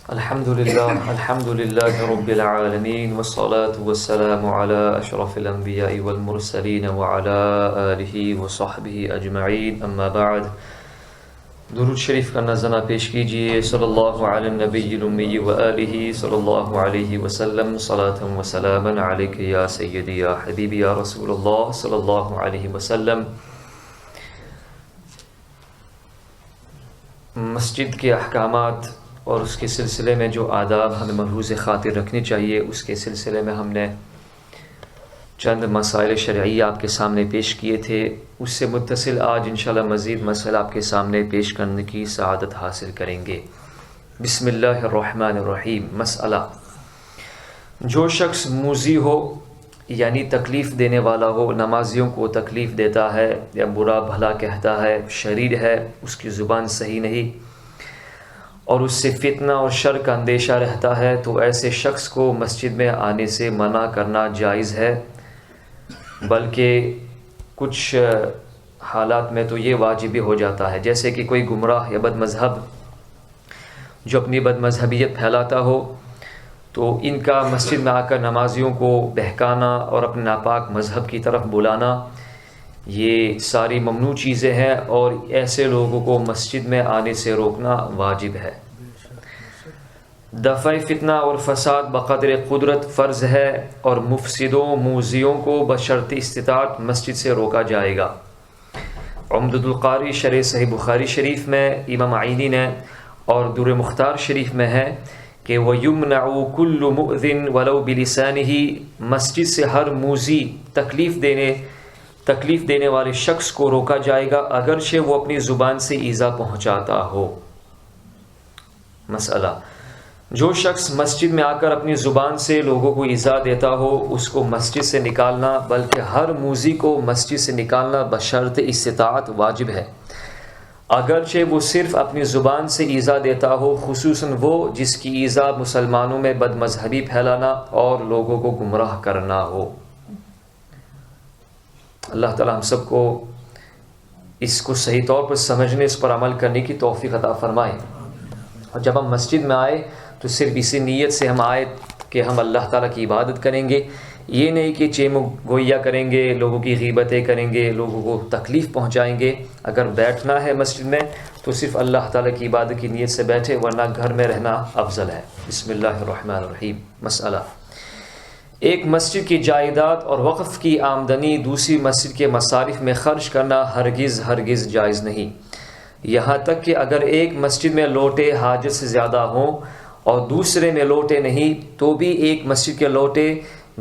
الحمد للہ رب العالمین والصلاة والسلام علی اشرف الانبیاء والمرسلین وعلی آلہ وصحبہ اجمعین، اما بعد۔ درود شریف کا نذرانہ پیش کیجئے۔ صلی اللہ علی النبی الامی وآلہ صلی اللہ علیہ وسلم، صلاۃ و سلاما علیک یا سیدی یا حبیبی یا رسول اللہ صلی اللہ علیہ وسلم۔ مسجد کے احکامات اور اس کے سلسلے میں جو آداب ہمیں ملحوظ خاطر رکھنی چاہیے، اس کے سلسلے میں ہم نے چند مسائل شرعی آپ کے سامنے پیش کیے تھے۔ اس سے متصل آج انشاءاللہ مزید مسئلہ آپ کے سامنے پیش کرنے کی سعادت حاصل کریں گے۔ بسم اللہ الرحمن الرحیم۔ مسئلہ: جو شخص موذی ہو یعنی تکلیف دینے والا ہو، نمازیوں کو تکلیف دیتا ہے یا برا بھلا کہتا ہے، شریر ہے، اس کی زبان صحیح نہیں اور اس سے فتنہ اور شر کا اندیشہ رہتا ہے، تو ایسے شخص کو مسجد میں آنے سے منع کرنا جائز ہے، بلکہ کچھ حالات میں تو یہ واجب بھی ہو جاتا ہے، جیسے کہ کوئی گمراہ یا بد مذہب جو اپنی بد مذہبیت پھیلاتا ہو، تو ان کا مسجد میں آ کر نمازیوں کو بہکانا اور اپنے ناپاک مذہب کی طرف بلانا، یہ ساری ممنوع چیزیں ہیں، اور ایسے لوگوں کو مسجد میں آنے سے روکنا واجب ہے۔ دفع فتنہ اور فساد بقدر قدرت فرض ہے، اور مفسدوں موذیوں کو بشرط استطاعت مسجد سے روکا جائے گا۔ عمدۃ القاری شرح صحیح بخاری شریف میں امام عینی نے اور در مختار شریف میں ہے کہ وَيُمْنَعُ كُلُّ مُؤْذٍ وَلَوْ بِلِسَانِهِ، مسجد سے ہر موذی تکلیف دینے والے شخص کو روکا جائے گا، اگرچہ وہ اپنی زبان سے ایذا پہنچاتا ہو۔ مسئلہ: جو شخص مسجد میں آ کر اپنی زبان سے لوگوں کو ایذا دیتا ہو، اس کو مسجد سے نکالنا، بلکہ ہر موذی کو مسجد سے نکالنا بشرط استطاعت واجب ہے، اگرچہ وہ صرف اپنی زبان سے ایذا دیتا ہو، خصوصاً وہ جس کی ایذا مسلمانوں میں بد مذہبی پھیلانا اور لوگوں کو گمراہ کرنا ہو۔ اللہ تعالی ہم سب کو اس کو صحیح طور پر سمجھنے، اس پر عمل کرنے کی توفیق عطا فرمائے۔ اور جب ہم مسجد میں آئے تو صرف اسی نیت سے ہم آئے کہ ہم اللہ تعالیٰ کی عبادت کریں گے، یہ نہیں کہ چیم گوئیاں کریں گے، لوگوں کی غیبتیں کریں گے، لوگوں کو تکلیف پہنچائیں گے۔ اگر بیٹھنا ہے مسجد میں تو صرف اللہ تعالیٰ کی عبادت کی نیت سے بیٹھے، ورنہ گھر میں رہنا افضل ہے۔ بسم اللہ الرحمن الرحیم۔ مسئلہ: ایک مسجد کی جائیداد اور وقف کی آمدنی دوسری مسجد کے مصارف میں خرچ کرنا ہرگز جائز نہیں، یہاں تک کہ اگر ایک مسجد میں لوٹے حاجت سے زیادہ ہوں اور دوسرے میں لوٹے نہیں، تو بھی ایک مسجد کے لوٹے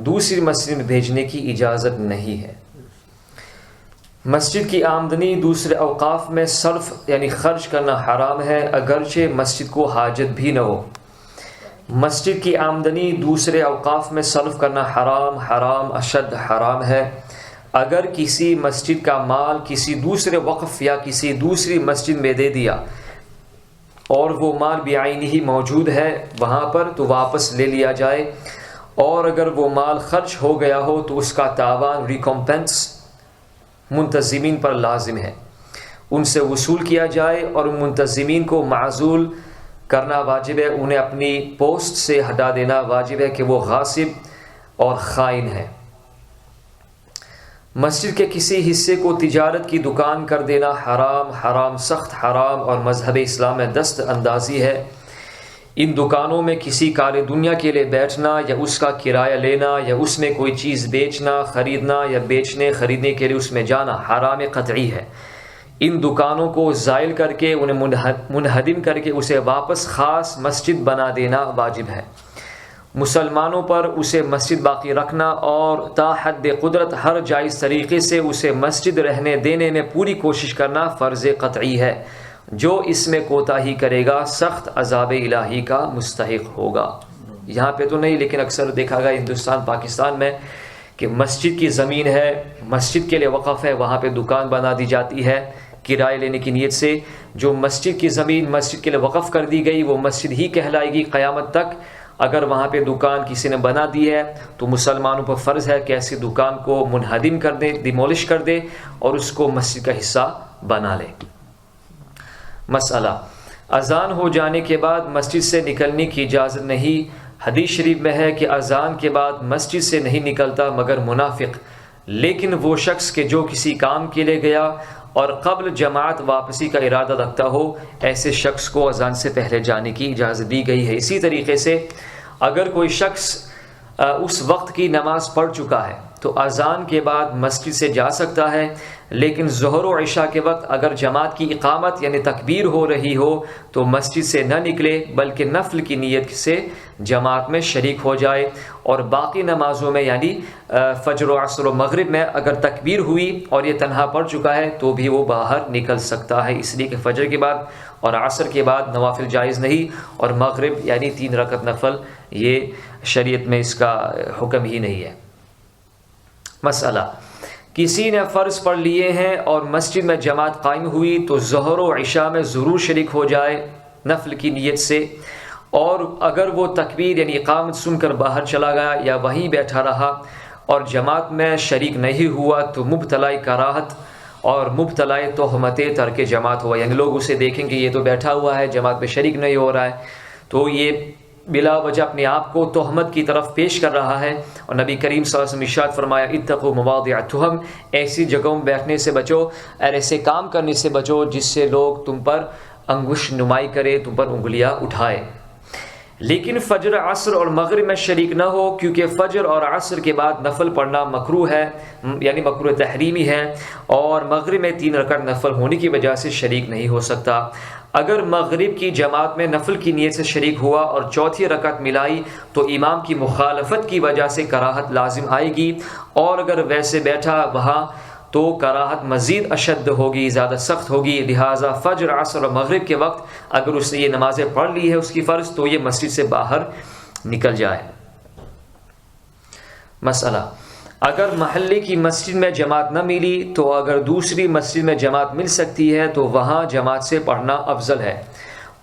دوسری مسجد میں بھیجنے کی اجازت نہیں ہے۔ مسجد کی آمدنی دوسرے اوقاف میں صرف یعنی خرچ کرنا حرام ہے، اگرچہ مسجد کو حاجت بھی نہ ہو۔ مسجد کی آمدنی دوسرے اوقاف میں صرف کرنا حرام اشد حرام ہے۔ اگر کسی مسجد کا مال کسی دوسرے وقف یا کسی دوسری مسجد میں دے دیا اور وہ مال بعینہ ہی موجود ہے وہاں پر، تو واپس لے لیا جائے، اور اگر وہ مال خرچ ہو گیا ہو تو اس کا تاوان ریکمپنس منتظمین پر لازم ہے، ان سے وصول کیا جائے، اور منتظمین کو معزول کرنا واجب ہے، انہیں اپنی پوسٹ سے ہٹا دینا واجب ہے کہ وہ غاصب اور خائن ہے۔ مسجد کے کسی حصے کو تجارت کی دکان کر دینا حرام سخت حرام اور مذہب اسلام میں دست اندازی ہے۔ ان دکانوں میں کسی کار دنیا کے لیے بیٹھنا یا اس کا کرایہ لینا یا اس میں کوئی چیز بیچنا، خریدنا یا خریدنے کے لیے اس میں جانا حرام قطعی ہے۔ ان دکانوں کو زائل کر کے انہیں منہدم کر کے اسے واپس خاص مسجد بنا دینا واجب ہے۔ مسلمانوں پر اسے مسجد باقی رکھنا اور تا حد قدرت ہر جائز طریقے سے اسے مسجد رہنے دینے میں پوری کوشش کرنا فرض قطعی ہے۔ جو اس میں کوتاہی کرے گا سخت عذاب الہی کا مستحق ہوگا۔ یہاں پہ تو نہیں، لیکن اکثر دیکھا گیا ہندوستان پاکستان میں کہ مسجد کی زمین ہے، مسجد کے لیے وقف ہے، وہاں پہ دکان بنا دی جاتی ہے کرایہ لینے کی نیت سے۔ جو مسجد کی زمین مسجد کے لیے وقف کر دی گئی وہ مسجد ہی کہلائے گی قیامت تک۔ اگر وہاں پہ دکان کسی نے بنا دی ہے تو مسلمانوں پر فرض ہے کہ ایسی دکان کو منہدم کر دے، ڈیمولش کر دے اور اس کو مسجد کا حصہ بنا لے۔ مسئلہ، اذان ہو جانے کے بعد مسجد سے نکلنے کی اجازت نہیں۔ حدیث شریف میں ہے کہ اذان کے بعد مسجد سے نہیں نکلتا مگر منافق، لیکن وہ شخص کہ جو کسی کام کے لیے گیا اور قبل جماعت واپسی کا ارادہ رکھتا ہو، ایسے شخص کو اذان سے پہلے جانے کی اجازت دی گئی ہے۔ اسی طریقے سے اگر کوئی شخص اس وقت کی نماز پڑھ چکا ہے تو اذان کے بعد مسجد سے جا سکتا ہے، لیکن ظہر و عشاء کے وقت اگر جماعت کی اقامت یعنی تکبیر ہو رہی ہو تو مسجد سے نہ نکلے بلکہ نفل کی نیت سے جماعت میں شریک ہو جائے، اور باقی نمازوں میں یعنی فجر و عصر و مغرب میں اگر تکبیر ہوئی اور یہ تنہا پڑھ چکا ہے تو بھی وہ باہر نکل سکتا ہے، اس لیے کہ فجر کے بعد اور عصر کے بعد نوافل جائز نہیں، اور مغرب یعنی 3 رکعت نفل یہ شریعت میں اس کا حکم ہی نہیں ہے۔ مسئلہ، کسی نے فرض پڑھ لیے ہیں اور مسجد میں جماعت قائم ہوئی تو ظہر و عشاء میں ضرور شریک ہو جائے نفل کی نیت سے، اور اگر وہ تکبیر یعنی اقامت سن کر باہر چلا گیا یا وہیں بیٹھا رہا اور جماعت میں شریک نہیں ہوا تو مبتلا کراہت اور مبتلا تہمت ترک جماعت ہوا، یعنی لوگ اسے دیکھیں کہ یہ تو بیٹھا ہوا ہے جماعت میں شریک نہیں ہو رہا ہے، تو یہ بلا وجہ اپنے آپ کو تہمت کی طرف پیش کر رہا ہے، اور نبی کریم صلی اللہ علیہ وسلم ارشاد فرمایا اتقوا مواضع التہم، ایسی جگہوں میں بیٹھنے سے بچو اور ایسے کام کرنے سے بچو جس سے لوگ تم پر انگشت نمائی کرے، تم پر انگلیاں اٹھائے۔ لیکن فجر عصر اور مغرب میں شریک نہ ہو، کیونکہ فجر اور عصر کے بعد نفل پڑھنا مکروہ ہے یعنی مکروہ تحریمی ہے، اور مغرب میں 3 رکعت نفل ہونے کی وجہ سے شریک نہیں ہو سکتا۔ اگر مغرب کی جماعت میں نفل کی نیت سے شریک ہوا اور 4تھی رکعت ملائی تو امام کی مخالفت کی وجہ سے کراہت لازم آئے گی، اور اگر ویسے بیٹھا وہاں تو کراہت مزید اشد ہوگی، زیادہ سخت ہوگی، لہٰذا فجر عصر اور مغرب کے وقت اگر اس نے یہ نمازیں پڑھ لی ہے اس کی فرض تو یہ مسجد سے باہر نکل جائے۔ مسئلہ، اگر محلے کی مسجد میں جماعت نہ ملی تو اگر دوسری مسجد میں جماعت مل سکتی ہے تو وہاں جماعت سے پڑھنا افضل ہے،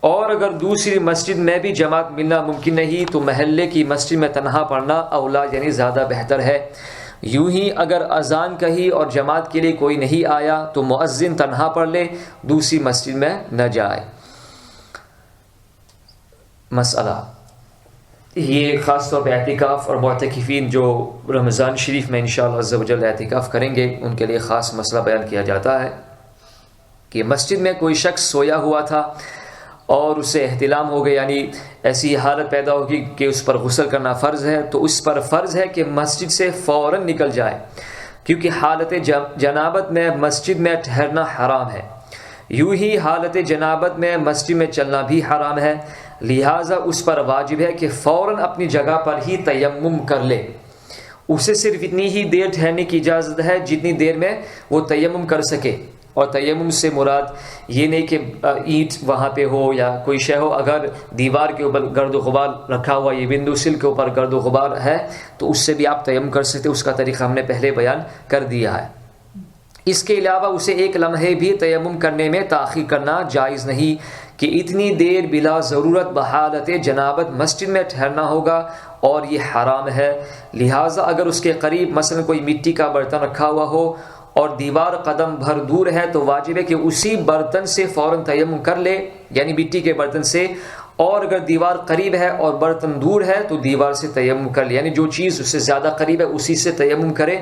اور اگر دوسری مسجد میں بھی جماعت ملنا ممکن نہیں تو محلے کی مسجد میں تنہا پڑھنا اولا یعنی زیادہ بہتر ہے۔ یوں ہی اگر اذان کہی اور جماعت کے لیے کوئی نہیں آیا تو مؤذن تنہا پڑھ لے، دوسری مسجد میں نہ جائے۔ مسئلہ، یہ خاص طور پہ اعتکاف اور معتکفین جو رمضان شریف میں انشاءاللہ عز و جل اعتکاف کریں گے ان کے لیے خاص مسئلہ بیان کیا جاتا ہے کہ مسجد میں کوئی شخص سویا ہوا تھا اور اسے احتلام ہو گیا، یعنی ایسی حالت پیدا ہوگی کہ اس پر غسل کرنا فرض ہے، تو اس پر فرض ہے کہ مسجد سے فوراً نکل جائے، کیونکہ حالت جنابت میں مسجد میں ٹھہرنا حرام ہے، یوں ہی حالت جنابت میں مسجد میں چلنا بھی حرام ہے، لہٰذا اس پر واجب ہے کہ فوراً اپنی جگہ پر ہی تیمم کر لے۔ اسے صرف اتنی ہی دیر ٹھہرنے کی اجازت ہے جتنی دیر میں وہ تیمم کر سکے، اور تیمم سے مراد یہ نہیں کہ اینٹ وہاں پہ ہو یا کوئی شے ہو، اگر دیوار کے اوپر گرد و غبار رکھا ہوا، یہ ونڈو سل کے اوپر گرد و غبار ہے تو اس سے بھی آپ تیمم کر سکتے، اس کا طریقہ ہم نے پہلے بیان کر دیا ہے۔ اس کے علاوہ اسے ایک لمحے بھی تیمم کرنے میں تاخیر کرنا جائز نہیں کہ اتنی دیر بلا ضرورت بحالت جنابت مسجد میں ٹھہرنا ہوگا، اور یہ حرام ہے۔ لہٰذا اگر اس کے قریب مثلا کوئی مٹی کا برتن رکھا ہوا ہو اور دیوار قدم بھر دور ہے تو واجب ہے کہ اسی برتن سے فوراً تیمم کر لے، یعنی مٹی کے برتن سے، اور اگر دیوار قریب ہے اور برتن دور ہے تو دیوار سے تیمم کر لے، یعنی جو چیز اس سے زیادہ قریب ہے اسی سے تیمم کرے،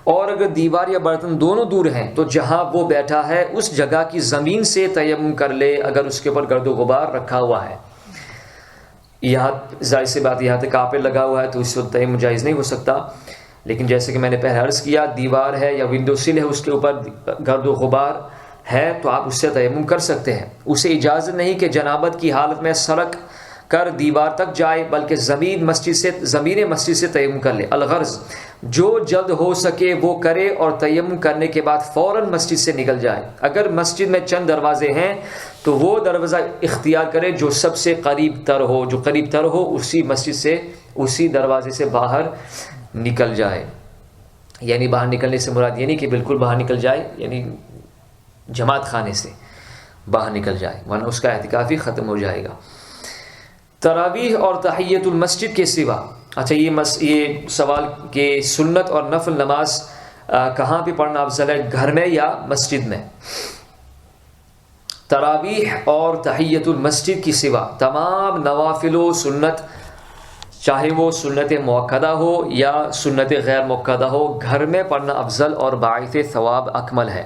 اور اگر دیوار یا برتن دونوں دور ہیں تو جہاں وہ بیٹھا ہے اس جگہ کی زمین سے تیمم کر لے اگر اس کے اوپر گرد و غبار رکھا ہوا ہے۔ یہاں ظاہر سی بات یہاں تک کاپڑ لگا ہوا ہے تو اس وقت تیمم جائز نہیں ہو سکتا، لیکن جیسے کہ میں نے پہلے عرض کیا دیوار ہے یا ونڈو سل ہے اس کے اوپر گرد و غبار ہے تو آپ اس سے تیمم کر سکتے ہیں۔ اسے اجازت نہیں کہ جنابت کی حالت میں سرک کر دیوار تک جائے بلکہ زمین مسجد سے تیمم کر لے۔ الغرض جو جلد ہو سکے وہ کرے اور تیمم کرنے کے بعد فوراً مسجد سے نکل جائے۔ اگر مسجد میں چند دروازے ہیں تو وہ دروازہ اختیار کرے جو سب سے قریب تر ہو، جو قریب تر ہو اسی مسجد سے اسی دروازے سے باہر نکل جائے۔ یعنی باہر نکلنے سے مراد یہ نہیں کہ بالکل باہر نکل جائے، یعنی جماعت خانے سے باہر نکل جائے ورنہ اس کا اعتکاف ہی ختم ہو جائے گا۔ تراویح اور تحیت المسجد کے سوا، اچھا یہ سوال کہ سنت اور نفل نماز کہاں پہ پڑھنا افضل ہے، گھر میں یا مسجد میں؟ تراویح اور تحیت المسجد کی سوا تمام نوافل و سنت، چاہے وہ سنت مؤکدہ ہو یا سنت غیر مؤکدہ ہو، گھر میں پڑھنا افضل اور باعث ثواب اکمل ہے۔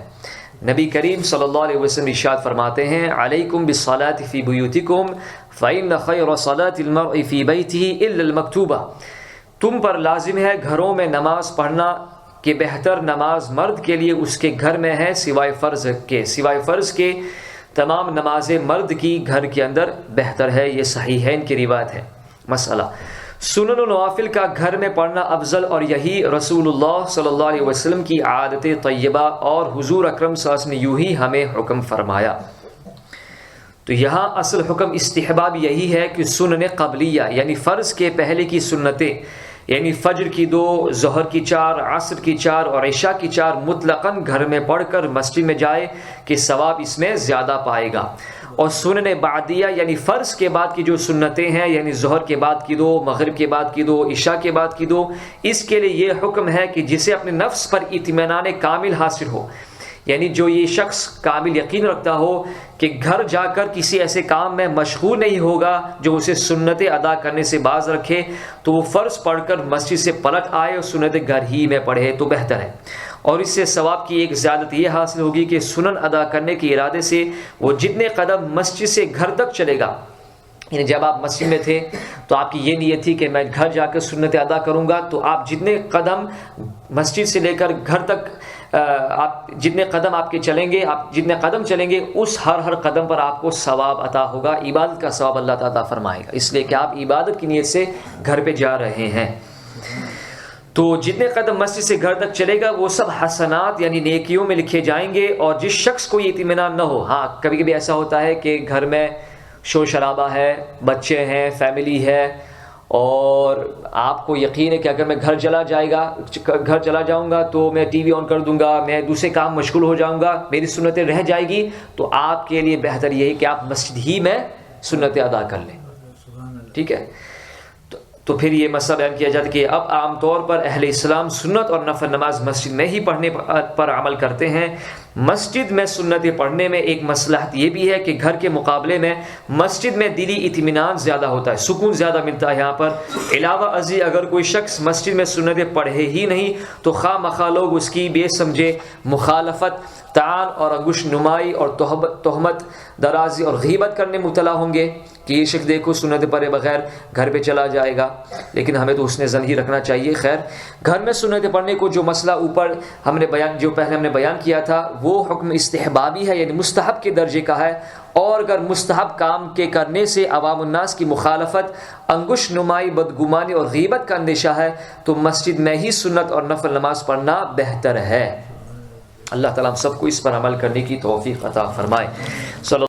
نبی کریم صلی اللہ علیہ وسلم ارشاد فرماتے ہیں علیکم بالصلاۃ فی بیوتکم فإن خیر صلاۃ المرء فی بیتہ الا المکتوبہ، تم پر لازم ہے گھروں میں نماز پڑھنا کہ بہتر نماز مرد کے لیے اس کے گھر میں ہے سوائے فرض کے تمام نمازیں مرد کی گھر کے اندر بہتر ہے۔ یہ صحیحین کی روایت ہے۔ مسئلہ سنن و نوافل کا گھر میں پڑھنا افضل، اور یہی رسول اللہ صلی اللہ علیہ وسلم کی عادت طیبہ اور حضور اکرم صلی اللہ علیہ وسلم نے یوں ہی ہمیں حکم فرمایا۔ تو یہاں اصل حکم استحباب یہی ہے کہ سنن قبلیہ یعنی فرض کے پہلے کی سنتیں، یعنی فجر کی 2، ظہر کی 4، عصر کی 4 اور عشاء کی 4 مطلقاً گھر میں پڑھ کر مسجد میں جائے کہ ثواب اس میں زیادہ پائے گا۔ اور سنن بعدیہ یعنی فرض کے بعد کی جو سنتیں ہیں، یعنی ظہر کے بعد کی 2، مغرب کے بعد کی 2، عشاء کے بعد کی 2، اس کے لیے یہ حکم ہے کہ جسے اپنے نفس پر اطمینان کامل حاصل ہو، یعنی جو یہ شخص کامل یقین رکھتا ہو کہ گھر جا کر کسی ایسے کام میں مشغول نہیں ہوگا جو اسے سنتیں ادا کرنے سے باز رکھے، تو وہ فرض پڑھ کر مسجد سے پلٹ آئے اور سنتیں گھر ہی میں پڑھے تو بہتر ہے۔ اور اس سے ثواب کی ایک زیادت یہ حاصل ہوگی کہ سنن ادا کرنے کے ارادے سے وہ جتنے قدم مسجد سے گھر تک چلے گا، یعنی جب آپ مسجد میں تھے تو آپ کی یہ نیت تھی کہ میں گھر جا کر سنتیں ادا کروں گا، تو آپ جتنے قدم مسجد سے لے کر گھر تک آپ جتنے قدم آپ کے چلیں گے، آپ جتنے قدم چلیں گے، اس ہر قدم پر آپ کو ثواب عطا ہوگا، عبادت کا ثواب اللہ تعالیٰ فرمائے گا، اس لیے کہ آپ عبادت کی نیت سے گھر پہ جا رہے ہیں۔ تو جتنے قدم مسجد سے گھر تک چلے گا وہ سب حسنات یعنی نیکیوں میں لکھے جائیں گے۔ اور جس شخص کو یہ اطمینان نہ ہو، ہاں کبھی کبھی ایسا ہوتا ہے کہ گھر میں شور شرابہ ہے، بچے ہیں، فیملی ہے، اور آپ کو یقین ہے کہ اگر میں گھر چلا جاؤں گا تو میں ٹی وی آن کر دوں گا، میں دوسرے کام مشغول ہو جاؤں گا، میری سنتیں رہ جائے گی، تو آپ کے لیے بہتر یہی کہ آپ مسجد ہی میں سنتیں ادا کر لیں، ٹھیک ہے۔ تو پھر یہ مسئلہ بیان کیا جاتا ہے کہ اب عام طور پر اہل اسلام سنت اور نفل نماز مسجد میں ہی پڑھنے پر عمل کرتے ہیں۔ مسجد میں سنتیں پڑھنے میں ایک مصلحت یہ بھی ہے کہ گھر کے مقابلے میں مسجد میں دلی اطمینان زیادہ ہوتا ہے، سکون زیادہ ملتا ہے یہاں پر۔ علاوہ ازیں اگر کوئی شخص مسجد میں سنتیں پڑھے ہی نہیں تو خواہ مخواہ لوگ اس کی بے سمجھے مخالفت، طعن اور انگشت نمائی اور تہمت درازی اور غیبت کرنے مبتلا ہوں گے کہ یہ شخص دیکھو سنت پڑھے بغیر گھر پہ چلا جائے گا، لیکن ہمیں تو حسن ظن ہی رکھنا چاہیے۔ خیر، گھر میں سنت پڑھنے کو جو مسئلہ اوپر پہلے ہم نے بیان کیا تھا وہ حکم استحبابی ہے، یعنی مستحب کے درجے کا ہے، اور اگر مستحب کام کے کرنے سے عوام الناس کی مخالفت، انگشت نمائی، بدگمانی اور غیبت کا اندیشہ ہے تو مسجد میں ہی سنت اور نفل نماز پڑھنا بہتر ہے۔ اللہ تعالیٰ ہم سب کو اس پر عمل کرنے کی توفیق عطا فرمائے۔